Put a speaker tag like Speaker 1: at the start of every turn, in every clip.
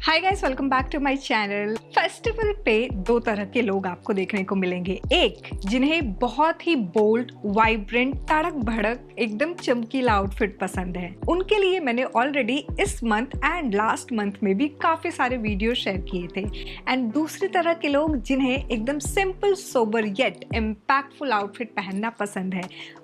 Speaker 1: Hi guys, welcome back to my channel. Festival पे दो तरह के लोग आपको देखने को मिलेंगे। एक जिन्हें बहुत ही बोल्ड, वाइब्रेंट, तड़क भड़क, एकदम चमकीला आउटफिट पसंद है। उनके लिए मैंने ऑलरेडी इस मंथ एंड लास्ट मंथ में भी काफी सारे वीडियो शेयर किए थे। एंड दूसरी तरह के लोग जिन्हें एकदम simple, sober yet impactful outfit पहनना पसंद है,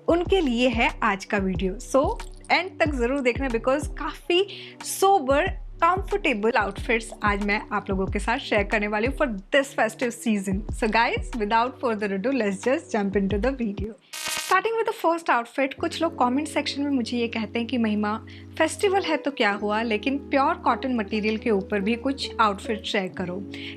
Speaker 1: उनके लिए है आज का वीडियो। सो एंड तक जरूर देखना बिकॉज काफी सोबर कंफर्टेबल आउटफिट्स आज मैं आप लोगों के साथ शेयर करने वाली हूँ for this festive season. So guys, without further ado, let's just jump into the video. Starting with the first outfit. कुछ लोग कमेंट सेक्शन में मुझे ये कहते हैं कि महिमा, फेस्टिवल है तो क्या हुआ, लेकिन प्योर कॉटन मटेरियल के ऊपर भी कुछ आउटफिट शेयर करो।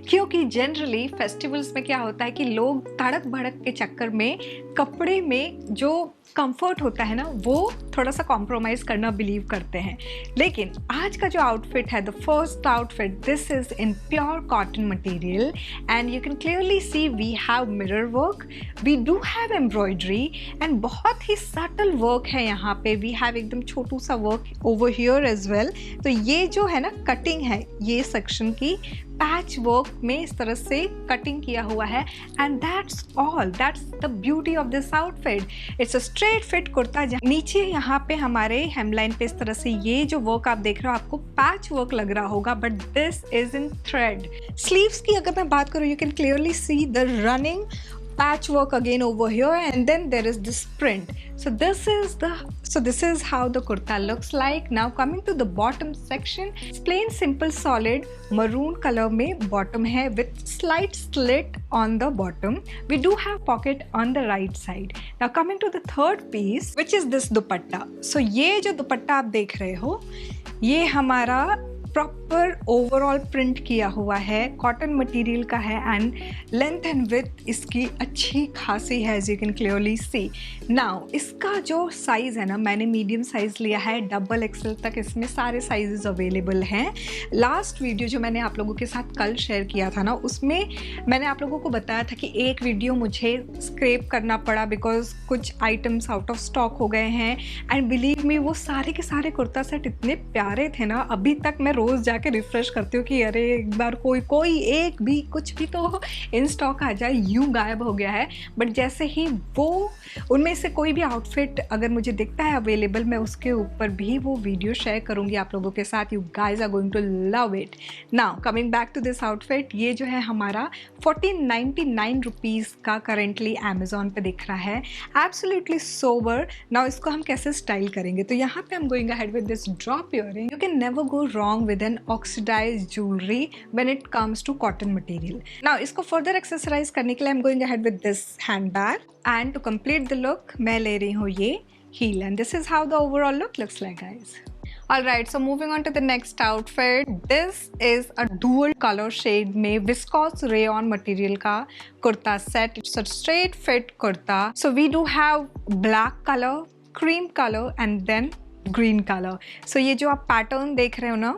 Speaker 1: क्योंकि जनरली फेस्टिवल्स में क्या होता है कि लोग तड़क भड़क के चक्कर में कपड़े में जो कंफर्ट होता है ना, वो थोड़ा सा कॉम्प्रोमाइज़ करना बिलीव करते हैं। लेकिन आज का जो आउटफिट है, the first outfit, this is in pure cotton material and you can clearly see we have mirror work, we do have embroidery and बहुत ही सटल वर्क है यहाँ पे। वी हैव एकदम छोटू सा work over here as well. तो ये जो है ना कटिंग है, ये सेक्शन की पैच वर्क में इस तरह से कटिंग किया हुआ है and that's all, that's the beauty of this outfit. It's a straight fit kurta. नीचे यहाँ पे हमारे हेमलाइन पे इस तरह से ये जो वर्क आप देख रहे हो, आपको पैच वर्क लग रहा होगा, but this is in thread. Sleeves की अगर मैं बात करूँ, you can clearly see the running patchwork again over here, and then there is this print. So this is how the kurta looks like. Now coming to the bottom section, it's plain simple solid maroon color में bottom है with slight slit on the bottom. We do have pocket on the right side. Now coming to the third piece, which is this dupatta. So ये जो दुपट्टा आप देख रहे हो, ये हमारा प्रॉपर ओवरऑल प्रिंट किया हुआ है, कॉटन मटेरियल का है एंड लेंथ एंड विड्थ इसकी अच्छी खासी है, as you can clearly see. Now इसका जो साइज़ है ना, मैंने मीडियम साइज़ लिया है, डबल एक्सेल तक इसमें सारे साइजेस अवेलेबल हैं। लास्ट वीडियो जो मैंने आप लोगों के साथ कल शेयर किया था ना, उसमें मैंने आप लोगों को बताया था कि एक वीडियो मुझे स्क्रैप करना पड़ा बिकॉज कुछ आइटम्स आउट ऑफ स्टॉक हो गए हैं। एंड बिलीव मी, वो सारे के सारे कुर्ता सेट इतने प्यारे थे ना, अभी तक मैं रोज़ जाके रिफ्रेश करती हूँ कि अरे एक बार कोई एक भी कुछ भी तो इन स्टॉक आ जाए। यूँ गायब हो गया है, बट जैसे ही वो उनमें से कोई भी आउटफिट अगर मुझे दिखता है अवेलेबल, मैं उसके ऊपर भी वो वीडियो शेयर करूँगी आप लोगों के साथ। You guys are going to love it. Now coming back to this outfit, ये जो है हमारा 1499 रुपीज़ का करेंटली अमेजोन पे दिख रहा है। Absolutely sober. नाउ इसको हम कैसे स्टाइल करेंगे, तो यहाँ पे हम going ahead with this drop earring. You can never go wrong with an oxidized jewelry when it comes to cotton material. Now इसको further accessorize करने के लिए I'm going ahead with this handbag and to complete the look मैं ले रही हूँ ये heel and this is how the overall look looks like, guys. Alright, so moving on to the next outfit. This is a dual color shade में viscose rayon material का kurta set. It's a straight fit kurta. So we do have black color, cream color and then green colour. So ये जो आप pattern देख रहे हो ना,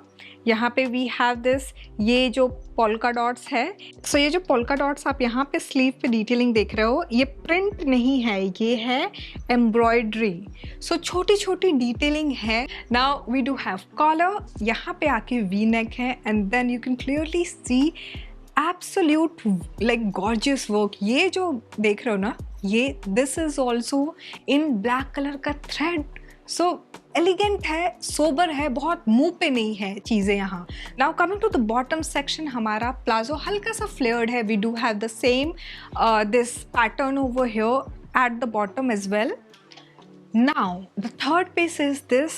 Speaker 1: यहाँ पे वी हैव दिस, ये जो पोल्का डॉट्स है। सो ये जो पोल्का डॉट्स आप यहाँ पे स्लीव पे डिटेलिंग देख रहे हो, ये प्रिंट नहीं है, ये है एम्ब्रॉयडरी। सो छोटी छोटी डिटेलिंग है। Now we do have collar, यहाँ पे आके वी नेक है and then you can clearly see absolute like gorgeous work. ये जो देख रहे हो ना, ये this is also in black colour का थ्रेड। सो एलिगेंट है, सोबर है, बहुत मुंह पे नहीं है चीज़ें यहाँ। Now coming to the bottom section, हमारा प्लाजो हल्का सा फ्लेयर्ड है। We do have the same this pattern over here at the bottom as well. Now the third piece is this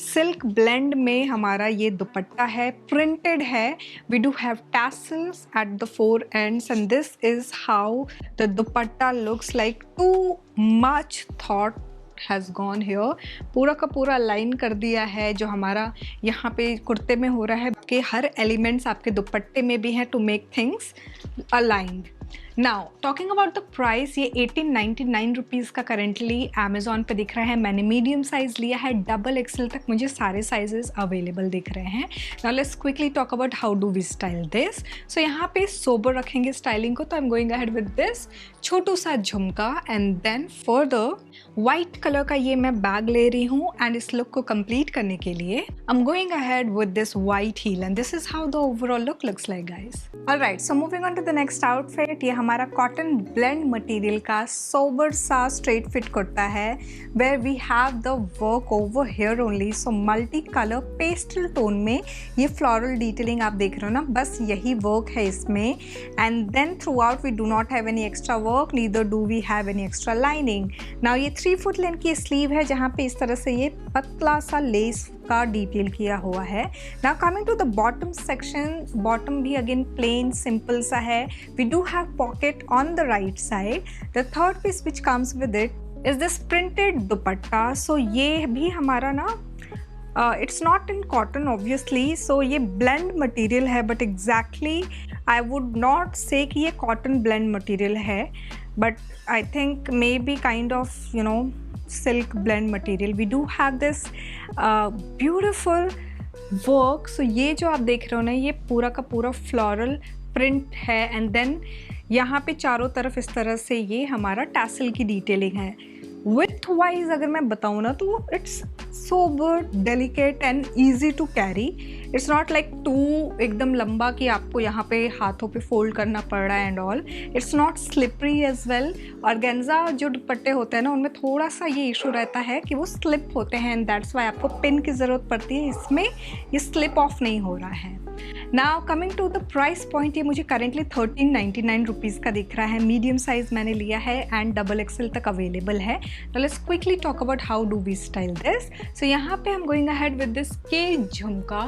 Speaker 1: silk blend में हमारा ये दुपट्टा है, प्रिंटेड है। We do have tassels at the four ends and this is how the dupatta looks like. Too much thought has gone here. पूरा का पूरा line कर दिया है जो हमारा यहाँ पे कुर्ते में हो रहा है कि हर एलिमेंट्स आपके दुपट्टे में भी हैं to make things aligned. Now talking about the price, ये 1899 रुपीज़ का करेंटली अमेजोन पे दिख रहा है। मैंने मीडियम साइज़ लिया है, डबल एक्सल तक मुझे सारे साइजेस अवेलेबल दिख रहे हैं। Now let's quickly talk about how do we style this. So यहाँ पे सोबर रखेंगे स्टाइलिंग को, तो I am going ahead with this छोटू सा jhumka and then further white colour का ये मैं बैग ले रही हूँ एंड इस लुक को कंप्लीट करने के लिए I am going ahead with this white heel and this is how the overall look looks like guys. Alright, so moving on to the next outfit. ये हमारा कॉटन ब्लेंड मटेरियल का sober सा straight fit kurta है where we have the work over here only. So multi colour pastel tone में ये floral detailing आप देख रहे हो ना, बस यही वर्क है इसमें। And then throughout we do not have any extra work, neither do we have any extra lining. Now ये 3 फुट लेंथ की स्लीव है जहाँ पे इस तरह से ये पतला सा लेस का डिटेल किया हुआ है। Now coming to the bottom section, bottom भी अगेन प्लेन सिंपल सा है। We do have pocket on the right side. The third piece which comes with it is this printed dupatta. So ये भी हमारा ना it's not in cotton obviously, so ये blend material है, but exactly I would not say कि ये cotton blend material है, but I think maybe kind of you know silk blend material. We do have this beautiful work. So ये जो आप देख रहे हो ना, ये पूरा का पूरा फ्लोरल प्रिंट है एंड देन यहाँ पे चारों तरफ इस तरह से ये हमारा टैसल की डिटेलिंग है। विथ वाइज अगर मैं बताऊँ ना तो it's sober, delicate and easy to carry. It's not like too एकदम लंबा कि आपको यहाँ पे हाथों पे फोल्ड करना पड़ रहा है and all. It's not slippery as well. Organza जो दुपट्टे होते हैं ना, उनमें थोड़ा सा ये इशू रहता है कि वो स्लिप होते हैं एंड दैट्स वाई आपको पिन की ज़रूरत पड़ती है। इसमें ये स्लिप ऑफ नहीं हो रहा है। Now coming to the price point, ये मुझे करेंटली 1399 रुपीज़ का दिख रहा है। मीडियम साइज़ मैंने लिया है एंड डबल एक्सल तक अवेलेबल है। Now let's quickly talk about how do we style this. So यहाँ पे I am going ahead with this के झुमका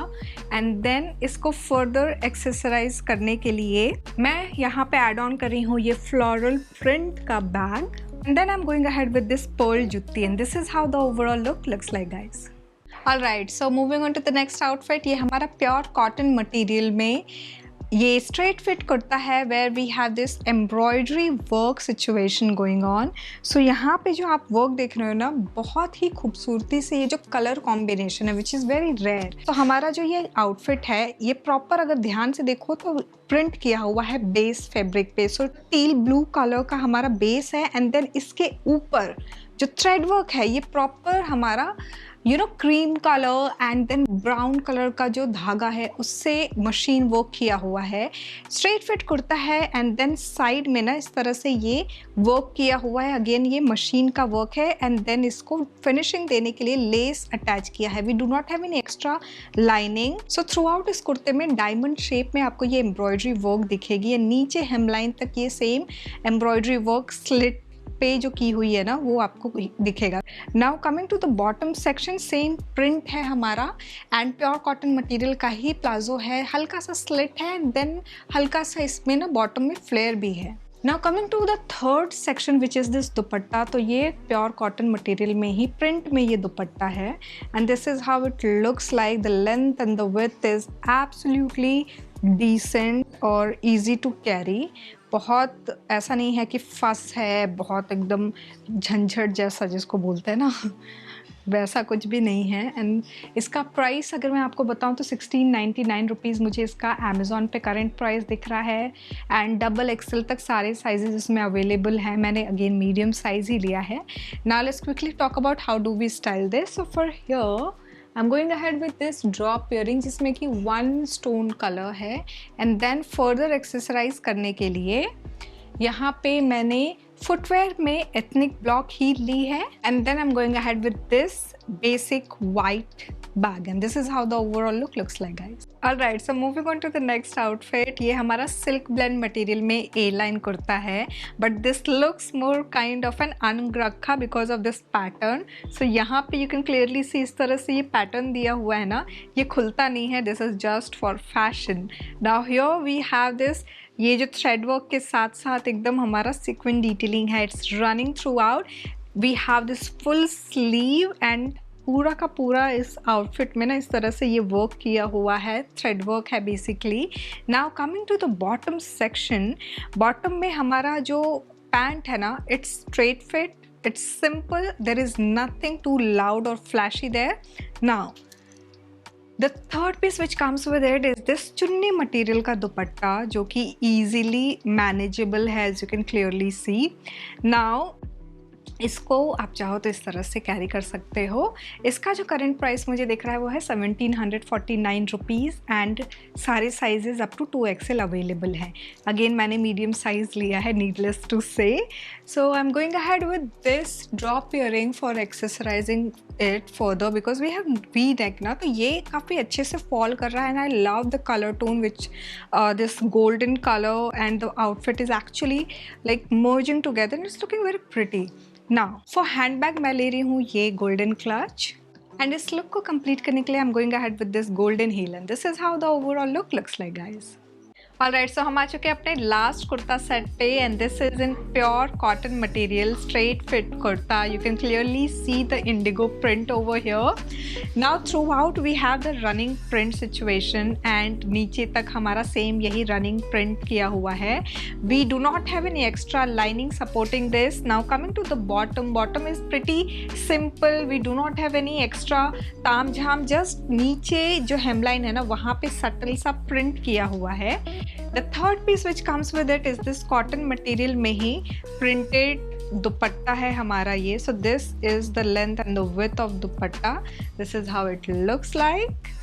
Speaker 1: एंड देन इसको फर्दर एक्सेसराइज करने के लिए मैं यहाँ पे ऐड ऑन कर रही हूँ ये फ्लोरल प्रिंट का bag and then I am going ahead with this pearl jutti and this is how the overall look looks like guys. Alright, so moving on to the next outfit. ये हमारा pure cotton material में ये straight fit kurta है where we have this embroidery work situation going on. So यहाँ पे जो आप work देख रहे हो ना, बहुत ही खूबसूरती से ये जो कलर कॉम्बिनेशन है विच इज़ वेरी रेयर। तो हमारा जो ये आउटफिट है ये प्रॉपर अगर ध्यान से देखो तो प्रिंट किया हुआ है बेस फैब्रिक पे। सो टील ब्लू कलर का हमारा बेस है एंड देन इसके ऊपर जो थ्रेड वर्क है ये प्रॉपर हमारा cream colour and then brown colour का जो धागा है उससे मशीन वर्क किया हुआ है। स्ट्रेट फिट कुर्ता है एंड देन साइड में ना इस तरह से ये वर्क किया हुआ है। अगेन ये मशीन का वर्क है एंड देन इसको फिनिशिंग देने के लिए लेस अटैच किया है। We do not have any extra lining. So throughout इस कुर्ते में डायमंड शेप में आपको ये एम्ब्रॉयडरी वर्क दिखेगी। नीचे हेमलाइन तक ये सेम एम्ब्रॉयडरी वर्क स्लिट पे जो की हुई है ना वो आपको दिखेगा। Now coming to the bottom section, same print है हमारा एंड प्योर कॉटन मटेरियल का ही प्लाजो है। हल्का सा स्लिट है देन हल्का सा इसमें ना बॉटम में फ्लेयर भी है। Now coming to the third section which is this dupatta. तो ये प्योर कॉटन मटेरियल में ही प्रिंट में ये दुपट्टा है and this is how it looks like. The length and the width is absolutely decent और ईजी टू कैरी। बहुत ऐसा नहीं है कि फस है, बहुत एकदम झंझट जैसा जिसको बोलते हैं ना वैसा कुछ भी नहीं है। एंड इसका प्राइस अगर मैं आपको बताऊं तो 1699 रुपीज़ मुझे इसका अमेज़ॉन पे करंट प्राइस दिख रहा है एंड डबल एक्सल तक सारे साइजेस इसमें अवेलेबल हैं। मैंने अगेन मीडियम साइज़ ही लिया है। Now let's quickly talk about how do we style this. So for here I am going ahead with this drop earring जिसमें कि 1 स्टोन कलर है एंड देन फर्दर एक्सेसराइज करने के लिए यहाँ पे मैंने फुटवेयर में एथनिक ब्लॉक हील ली है and then I am going ahead with this basic white bag and this is how the overall look looks like guys. Alright, so moving on to the next outfit. ये हमारा silk blend material में A-line kurta है but this looks more kind of an angrakha because of this pattern. So यहाँ पे you can clearly see इस तरह से ये pattern दिया हुआ है ना, ये खुलता नहीं है, this is just for fashion. Now here we have this, ये जो thread work के साथ साथ एकदम हमारा sequin detailing है, it's running throughout. We have this full sleeve and पूरा का पूरा इस आउटफिट में ना इस तरह से ये वर्क किया हुआ है, थ्रेड वर्क है basically. Now coming to the bottom section, bottom में हमारा जो पैंट है ना, it's straight fit, it's simple, there is nothing too loud or flashy there. Now the third piece which comes with it is this chunni material का दुपट्टा, जो कि easily manageable है, as you can clearly see. Now इसको आप चाहो तो इस तरह से कैरी कर सकते हो। इसका जो करंट प्राइस मुझे दिख रहा है वो है 1749 रुपीज़ एंड सारे sizes up to 2XL available हैं। अगेन मैंने मीडियम साइज़ लिया है, needless to say. So I am going ahead with this drop earring for accessorising it further because we have V neck ना, तो ये काफ़ी अच्छे से फॉल कर रहा है and I love the colour tone which this golden colour and the outfit is actually like merging together and it's looking very pretty. Now for hand bag मैं ले रही हूँ ये गोल्डन क्लच एंड इस look को complete करने के लिए I am going ahead with this golden heel and this is how the overall look looks like guys. Alright, so हम आ चुके हैं अपने लास्ट कुर्ता सेट पे and this is in pure cotton material, straight fit kurta. You can clearly see the indigo print over here. Now throughout we have the running print situation and नीचे तक हमारा same यही running print किया हुआ है। We do not have any extra lining supporting this. Now coming to the bottom, bottom is pretty simple, we do not have any extra ताम झाम, just नीचे जो हेमलाइन है ना वहाँ पे सटल सा प्रिंट किया हुआ है। The third piece which comes with it is this cotton material में ही printed दुपट्टा है हमारा ये। So this is the length and the width of dupatta. This is how it looks like.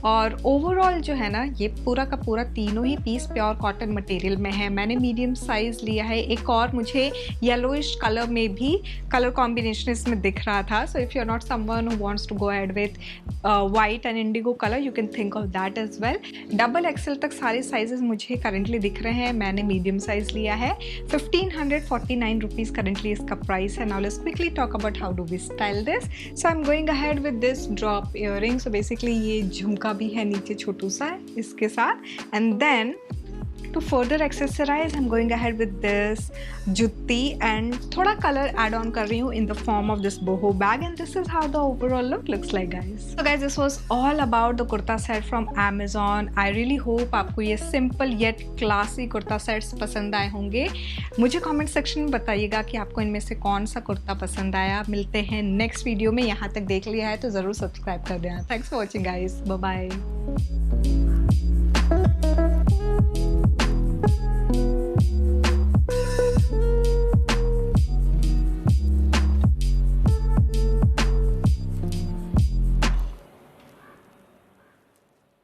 Speaker 1: और ओवरऑल जो है ना ये पूरा का पूरा तीनों ही पीस प्योर कॉटन मटेरियल में है। मैंने मीडियम साइज़ लिया है। एक और मुझे येलोइश कलर में भी कलर कॉम्बिनेशन इसमें दिख रहा था। So if you are not someone who wants to go ahead with white and indigo colour you can think of that as well. Double XL तक सारे साइजेस मुझे करंटली दिख रहे हैं। मैंने मीडियम साइज़ लिया है। 1549 रुपीज़ करंटली इसका प्राइस है। Now let's quickly talk about how do we style this. So I am going ahead with this drop earring. So basically ये झुमका भी है नीचे छोटू सा इसके साथ and then to further accessorise I am going ahead with this jutti and थोड़ा colour add on कर रही हूँ in the form of this boho bag and this is how the overall look looks like guys. So guys this was all about the kurta set from Amazon। I really hope आपको ये simple yet classy kurta sets पसंद आए होंगे। मुझे comment section में बताइएगा कि आपको इनमें से कौन सा कुर्ता पसंद आया। मिलते हैं नेक्स्ट वीडियो में। यहाँ तक देख लिया है तो ज़रूर सब्सक्राइब कर देना। Thanks for watching guys, bye bye.